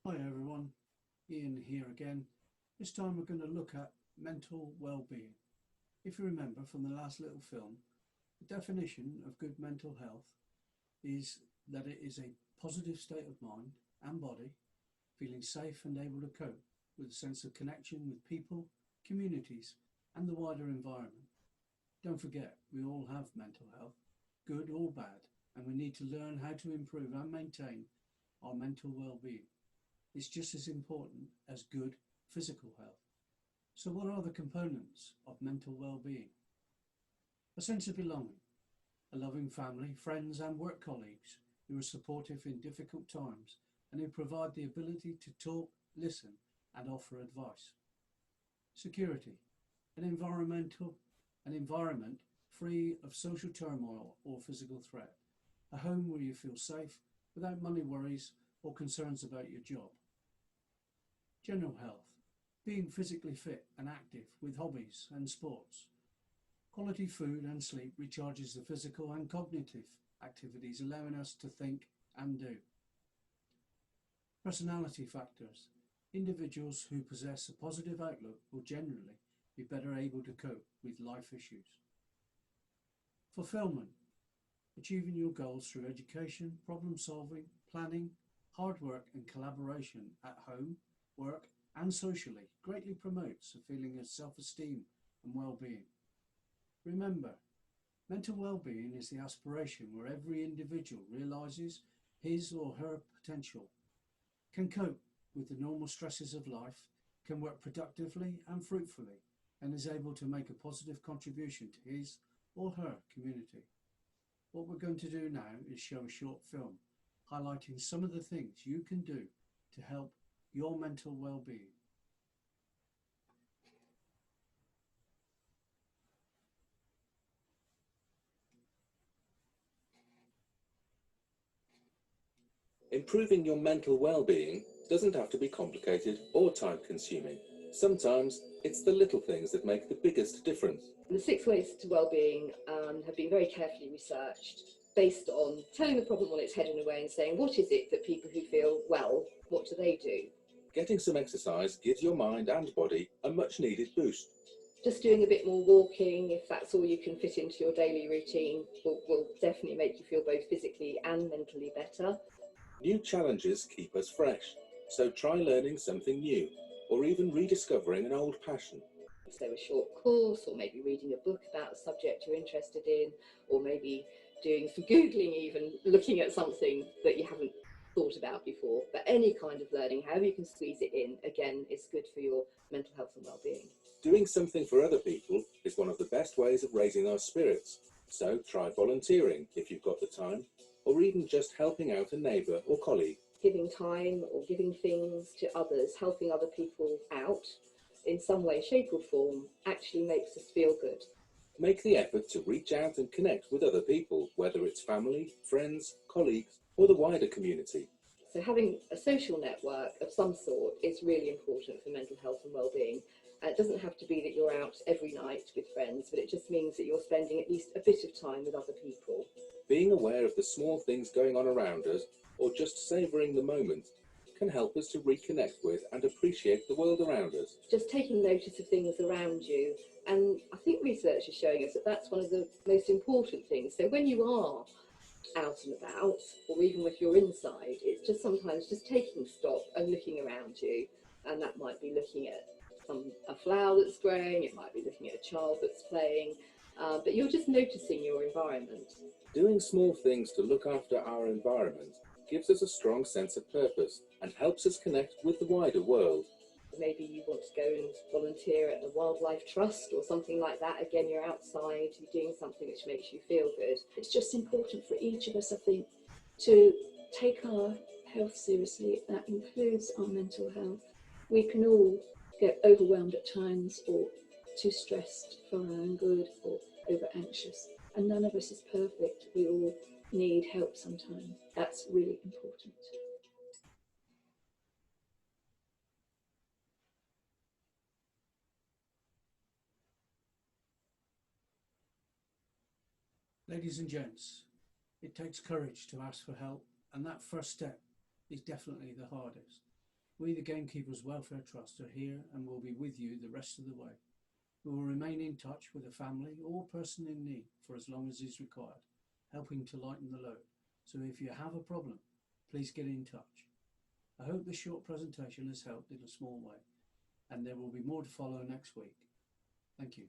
Hi everyone, Ian here again. This time we're going to look at mental well-being. If you remember from the last little film, the definition of good mental health is that it is a positive state of mind and body, feeling safe and able to cope with a sense of connection with people, communities and the wider environment. Don't forget, we all have mental health, good or bad, and we need to learn how to improve and maintain our mental well-being. Is just as important as good physical health. So what are the components of mental well-being? A sense of belonging, a loving family, friends and work colleagues who are supportive in difficult times and who provide the ability to talk, listen and offer advice. Security, an environment free of social turmoil or physical threat, a home where you feel safe without money worries or concerns about your job. General health, being physically fit and active with hobbies and sports. Quality food and sleep recharges the physical and cognitive activities, allowing us to think and do. Personality factors, individuals who possess a positive outlook will generally be better able to cope with life issues. Fulfillment, achieving your goals through education, problem solving, planning, hard work and collaboration at home, work and socially greatly promotes a feeling of self-esteem and well-being. Remember, mental well-being is the aspiration where every individual realises his or her potential, can cope with the normal stresses of life, can work productively and fruitfully, and is able to make a positive contribution to his or her community. What we're going to do now is show a short film highlighting some of the things you can do to help your mental well-being. Improving your mental well-being doesn't have to be complicated or time-consuming. Sometimes it's the little things that make the biggest difference. The 6 ways to wellbeing have been very carefully researched based on turning the problem on its head in a way and saying, what is it that people who feel well, what do they do? Getting some exercise gives your mind and body a much-needed boost. Just doing a bit more walking, if that's all you can fit into your daily routine, will definitely make you feel both physically and mentally better. New challenges keep us fresh, so try learning something new, or even rediscovering an old passion. So a short course, or maybe reading a book about a subject you're interested in, or maybe doing some Googling, even looking at something that you haven't thought about before. But any kind of learning, however you can squeeze it in, again, is good for your mental health and well-being. Doing something for other people is one of the best ways of raising our spirits, so try volunteering if you've got the time, or even just helping out a neighbour or colleague. Giving time or giving things to others, helping other people out in some way, shape or form actually makes us feel good. Make the effort to reach out and connect with other people, whether it's family, friends, colleagues, or the wider community. So having a social network of some sort is really important for mental health and well-being. It doesn't have to be that you're out every night with friends, but it just means that you're spending at least a bit of time with other people. Being aware of the small things going on around us, or just savouring the moment, can help us to reconnect with and appreciate the world around us. Just taking notice of things around you, and I think research is showing us that that's one of the most important things. So when you are out and about, or even if you're inside, it's just sometimes just taking stock and looking around you, and that might be looking at a flower that's growing, it might be looking at a child that's playing, but you're just noticing your environment. Doing small things to look after our environment gives us a strong sense of purpose and helps us connect with the wider world. Maybe you want to go and volunteer at the Wildlife Trust or something like that. Again, you're outside, you're doing something which makes you feel good. It's just important for each of us, I think, to take our health seriously. That includes our mental health. We can all get overwhelmed at times, or too stressed for our own good, or over anxious. And none of us is perfect. We all need help sometimes. That's really important. Ladies and gents, it takes courage to ask for help, and that first step is definitely the hardest. We, the Gamekeepers Welfare Trust, are here and will be with you the rest of the way. We will remain in touch with a family or person in need for as long as is required, helping to lighten the load. So if you have a problem, please get in touch. I hope this short presentation has helped in a small way, and there will be more to follow next week. Thank you.